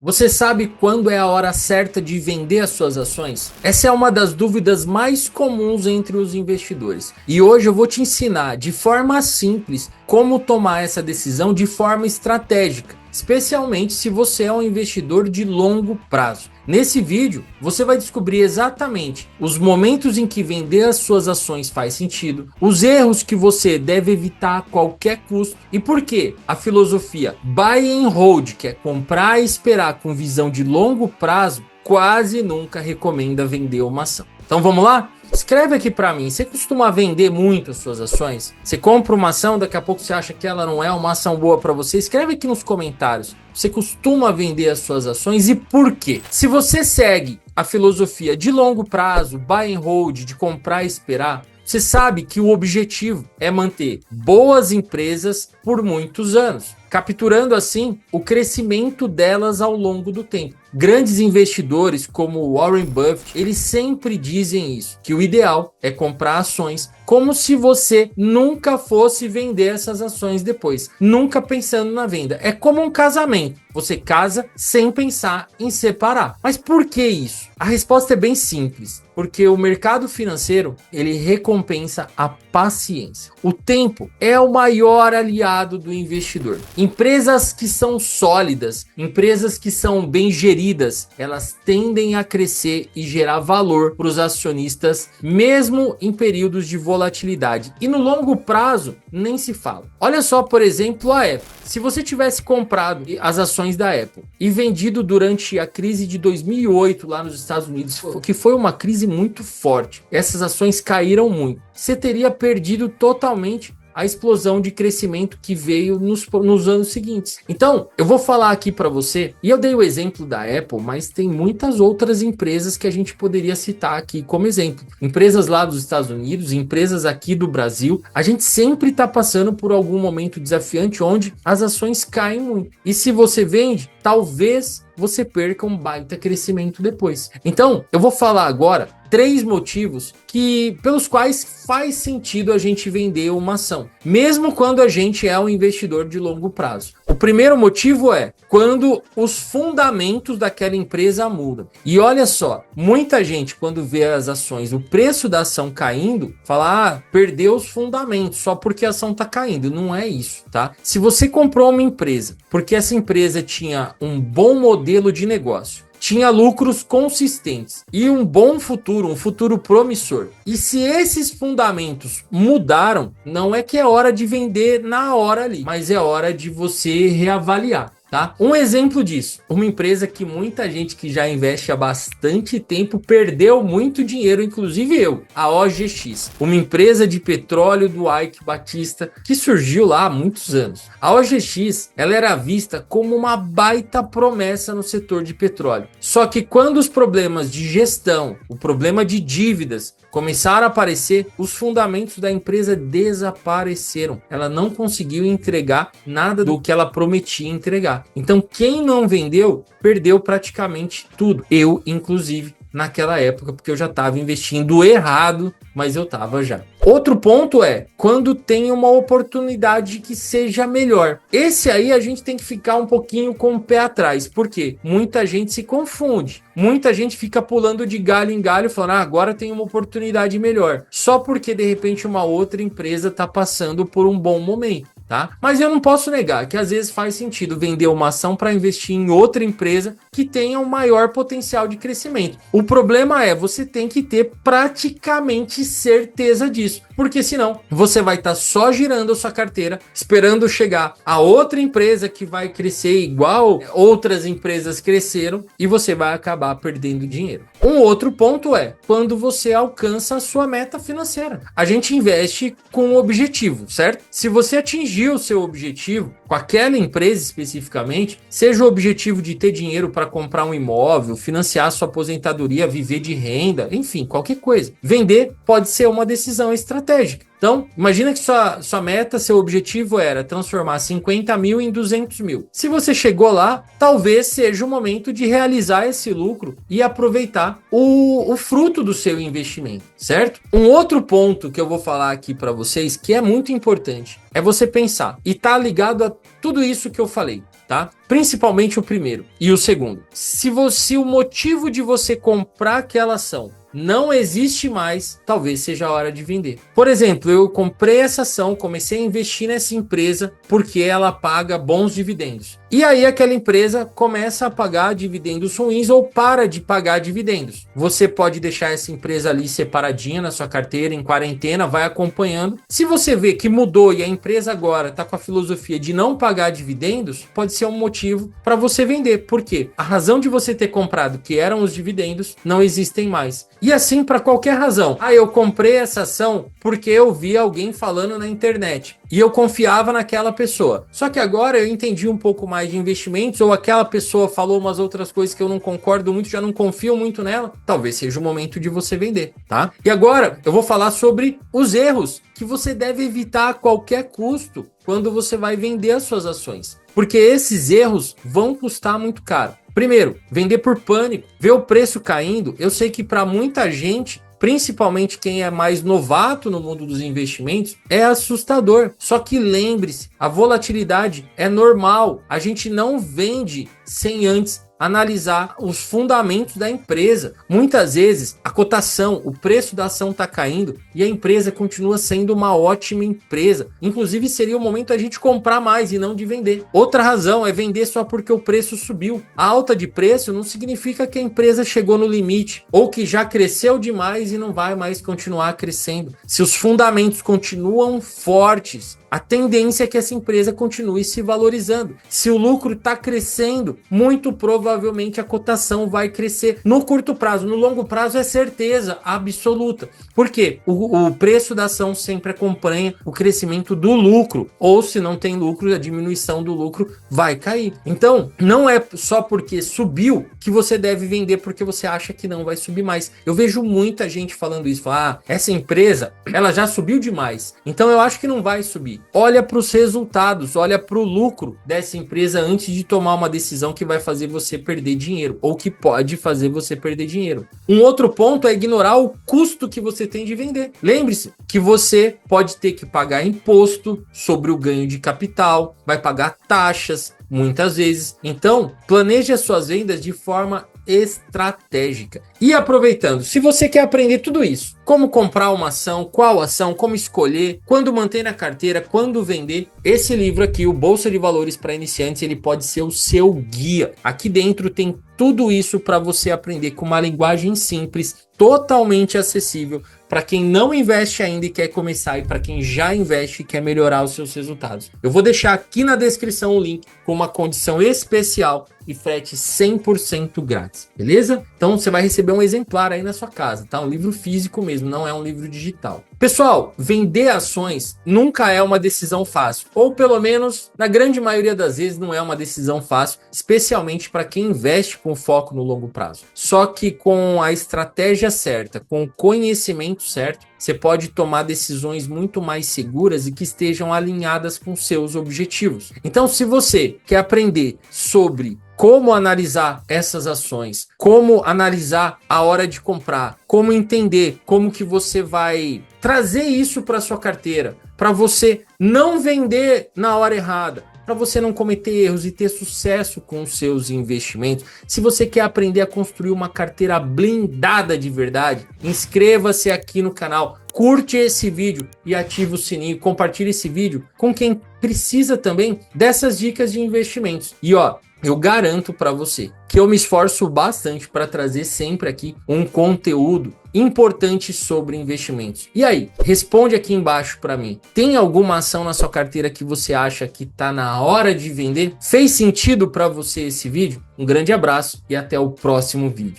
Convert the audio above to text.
Você sabe quando é a hora certa de vender as suas ações? Essa é uma das dúvidas mais comuns entre os investidores. E hoje eu vou te ensinar de forma simples como tomar essa decisão de forma estratégica, especialmente se você é um investidor de longo prazo. Nesse vídeo, você vai descobrir exatamente os momentos em que vender as suas ações faz sentido, os erros que você deve evitar a qualquer custo e por que a filosofia Buy and Hold, que é comprar e esperar com visão de longo prazo, quase nunca recomenda vender uma ação. Então vamos lá? Escreve aqui para mim, você costuma vender muito as suas ações? Você compra uma ação, daqui a pouco você acha que ela não é uma ação boa para você? Escreve aqui nos comentários. Você costuma vender as suas ações e por quê? Se você segue a filosofia de longo prazo, buy and hold, de comprar e esperar, você sabe que o objetivo é manter boas empresas por muitos anos, capturando assim o crescimento delas ao longo do tempo. Grandes investidores como Warren Buffett, eles sempre dizem isso, que o ideal é comprar ações como se você nunca fosse vender essas ações depois, nunca pensando na venda. É como um casamento, você casa sem pensar em separar. Mas por que isso? A resposta é bem simples, porque o mercado financeiro, ele recompensa a paciência. O tempo é o maior aliado do investidor. Empresas que são sólidas, empresas que são bem geridas, elas tendem a crescer e gerar valor para os acionistas, mesmo em períodos de volatilidade. E no longo prazo, nem se fala. Olha só, por exemplo, a Apple. Se você tivesse comprado as ações da Apple e vendido durante a crise de 2008 lá nos Estados Unidos, que foi uma crise muito forte, essas ações caíram muito, você teria perdido totalmente a explosão de crescimento que veio nos anos seguintes. Então, eu vou falar aqui para você, e eu dei o exemplo da Apple, mas tem muitas outras empresas que a gente poderia citar aqui como exemplo. Empresas lá dos Estados Unidos, empresas aqui do Brasil, a gente sempre está passando por algum momento desafiante onde as ações caem muito. E se você vende, talvez você perca um baita crescimento depois. Então, eu vou falar agora 3 motivos pelos quais faz sentido a gente vender uma ação, mesmo quando a gente é um investidor de longo prazo. O primeiro motivo é quando os fundamentos daquela empresa mudam. E olha só, muita gente quando vê as ações, o preço da ação caindo, fala, perdeu os fundamentos só porque a ação está caindo. Não é isso, tá? Se você comprou uma empresa porque essa empresa tinha um bom modelo de negócio, tinha lucros consistentes e um bom futuro, um futuro promissor. E se esses fundamentos mudaram, não é que é hora de vender na hora ali, mas é hora de você reavaliar. Tá? Um exemplo disso, uma empresa que muita gente que já investe há bastante tempo perdeu muito dinheiro, inclusive eu, a OGX, uma empresa de petróleo do Ike Batista que surgiu lá há muitos anos. A OGX, ela era vista como uma baita promessa no setor de petróleo. Só que quando os problemas de gestão, o problema de dívidas começaram a aparecer, os fundamentos da empresa desapareceram. Ela não conseguiu entregar nada do que ela prometia entregar. Então, quem não vendeu, perdeu praticamente tudo. Eu, inclusive, naquela época, porque eu já estava investindo errado, mas eu estava já. Outro ponto é quando tem uma oportunidade que seja melhor. Esse aí a gente tem que ficar um pouquinho com o pé atrás, porque muita gente se confunde. Muita gente fica pulando de galho em galho, falando, agora tem uma oportunidade melhor. Só porque, de repente, uma outra empresa está passando por um bom momento. Tá? Mas eu não posso negar que às vezes faz sentido vender uma ação para investir em outra empresa que tenha um maior potencial de crescimento. O problema é você tem que ter praticamente certeza disso, porque senão você vai estar só girando a sua carteira, esperando chegar a outra empresa que vai crescer igual outras empresas cresceram e você vai acabar perdendo dinheiro. Um outro ponto é quando você alcança a sua meta financeira. A gente investe com um objetivo, certo? Se você atingir o seu objetivo com aquela empresa especificamente, seja o objetivo de ter dinheiro para comprar um imóvel, financiar sua aposentadoria, viver de renda, enfim, qualquer coisa. Vender pode ser uma decisão estratégica. Então, imagina que sua meta, seu objetivo era transformar 50 mil em 200 mil. Se você chegou lá, talvez seja o momento de realizar esse lucro e aproveitar o fruto do seu investimento, certo? Um outro ponto que eu vou falar aqui para vocês, que é muito importante, é você pensar, e tá ligado a tudo isso que eu falei. tá? Principalmente o primeiro e o segundo. Se o motivo de você comprar aquela ação não existe mais, talvez seja a hora de vender. Por exemplo, eu comprei essa ação, comecei a investir nessa empresa porque ela paga bons dividendos. E aí aquela empresa começa a pagar dividendos ruins ou para de pagar dividendos. Você pode deixar essa empresa ali separadinha na sua carteira, em quarentena, vai acompanhando. Se você vê que mudou e a empresa agora está com a filosofia de não pagar dividendos, pode ser um motivo para você vender. Por quê? A razão de você ter comprado, que eram os dividendos, não existem mais. E assim para qualquer razão. Ah, eu comprei essa ação porque eu vi alguém falando na internet e eu confiava naquela pessoa. Só que agora eu entendi um pouco mais de investimentos, ou aquela pessoa falou umas outras coisas que eu não concordo muito, já não confio muito nela. Talvez seja o momento de você vender, tá? E agora eu vou falar sobre os erros que você deve evitar a qualquer custo quando você vai vender as suas ações. Porque esses erros vão custar muito caro. Primeiro, vender por pânico, ver o preço caindo. Eu sei que para muita gente, principalmente quem é mais novato no mundo dos investimentos, é assustador. Só que lembre-se, a volatilidade é normal. A gente não vende sem antes analisar os fundamentos da empresa. Muitas vezes a cotação, o preço da ação está caindo e a empresa continua sendo uma ótima empresa. Inclusive seria o momento a gente comprar mais e não de vender. Outra razão é vender só porque o preço subiu. A alta de preço não significa que a empresa chegou no limite ou que já cresceu demais e não vai mais continuar crescendo. Se os fundamentos continuam fortes, a tendência é que essa empresa continue se valorizando. Se o lucro está crescendo, muito provavelmente a cotação vai crescer no curto prazo. No longo prazo é certeza absoluta. Por quê? O preço da ação sempre acompanha o crescimento do lucro. Ou se não tem lucro, a diminuição do lucro vai cair. Então, não é só porque subiu que você deve vender porque você acha que não vai subir mais. Eu vejo muita gente falando isso. Essa empresa, ela já subiu demais. Então eu acho que não vai subir. Olha para os resultados, olha para o lucro dessa empresa antes de tomar uma decisão que vai fazer você perder dinheiro ou que pode fazer você perder dinheiro. Um outro ponto é ignorar o custo que você tem de vender. Lembre-se que você pode ter que pagar imposto sobre o ganho de capital, vai pagar taxas muitas vezes. Então, planeje as suas vendas de forma estratégica. E aproveitando, se você quer aprender tudo isso, como comprar uma ação, qual ação, como escolher, quando manter na carteira, quando vender, esse livro aqui, o Bolsa de Valores para Iniciantes, ele pode ser o seu guia. Aqui dentro tem tudo isso para você aprender com uma linguagem simples, totalmente acessível para quem não investe ainda e quer começar, e para quem já investe e quer melhorar os seus resultados. Eu vou deixar aqui na descrição o link com uma condição especial e frete 100% grátis, beleza? Então você vai receber um exemplar aí na sua casa, tá? Um livro físico mesmo, não é um livro digital. Pessoal, vender ações nunca é uma decisão fácil, ou pelo menos na grande maioria das vezes não é uma decisão fácil, especialmente para quem investe com foco no longo prazo. Só que com a estratégia certa, com o conhecimento certo, você pode tomar decisões muito mais seguras e que estejam alinhadas com seus objetivos. Então, se você quer aprender sobre como analisar essas ações, como analisar a hora de comprar, como entender como que você vai trazer isso para sua carteira, para você não vender na hora errada, para você não cometer erros e ter sucesso com os seus investimentos. Se você quer aprender a construir uma carteira blindada de verdade, inscreva-se aqui no canal, curte esse vídeo e ative o sininho, compartilhe esse vídeo com quem precisa também dessas dicas de investimentos. E eu garanto para você que eu me esforço bastante para trazer sempre aqui um conteúdo importante sobre investimentos. E aí, responde aqui embaixo para mim. Tem alguma ação na sua carteira que você acha que está na hora de vender? Fez sentido para você esse vídeo? Um grande abraço e até o próximo vídeo.